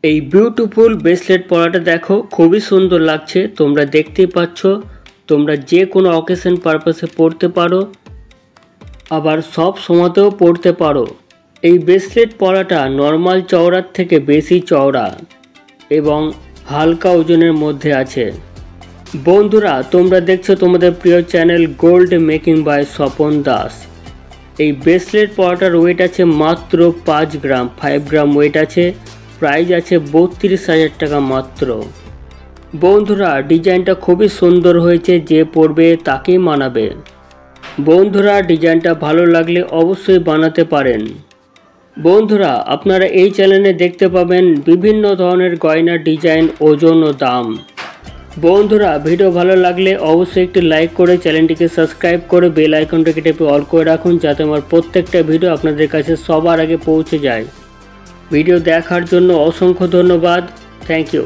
এই beautiful bracelet পরাটা দেখো খুবই সুন্দর লাগছে। তোমরা দেখতেই পাচ্ছ। তোমরা যে কোনো অকেশন পারপাসে পরতে পারো, আবার সব সময়তেও পরতে পারো। এই ব্রেসলেট পরাটা নর্মাল চওড়ার থেকে বেশি চওড়া এবং হালকা ওজনের মধ্যে আছে। বন্ধুরা, তোমরা দেখছো তোমাদের প্রিয় channel gold making by Swapan Das. এই ব্রেসলেট পরাটার ওয়েট আছে মাত্র 5 গ্রাম, 5 গ্রাম ওয়েট আছে। প্রাইস আছে 32,000 টাকা মাত্র। বন্ধুরা, ডিজাইনটা খুবই সুন্দর হয়েছে, যে পরবে তাকেই মানাবে। বন্ধুরা, ডিজাইনটা ভালো লাগলে অবশ্যই বানাতে পারেন। বন্ধুরা, আপনারা এই চ্যানেলে দেখতে পাবেন বিভিন্ন ধরনের গয়নার ডিজাইন, ওজন ও দাম। বন্ধুরা, ভিডিও ভালো লাগলে অবশ্যই একটি লাইক করে চ্যানেলটিকে সাবস্ক্রাইব করে বেল আইকনটাকে টেপে অল করে রাখুন, যাতে আমার প্রত্যেকটা ভিডিও আপনাদের কাছে সবার আগে পৌঁছে যায়। ভিডিও দেখার জন্য অসংখ্য ধন্যবাদ। Thank you.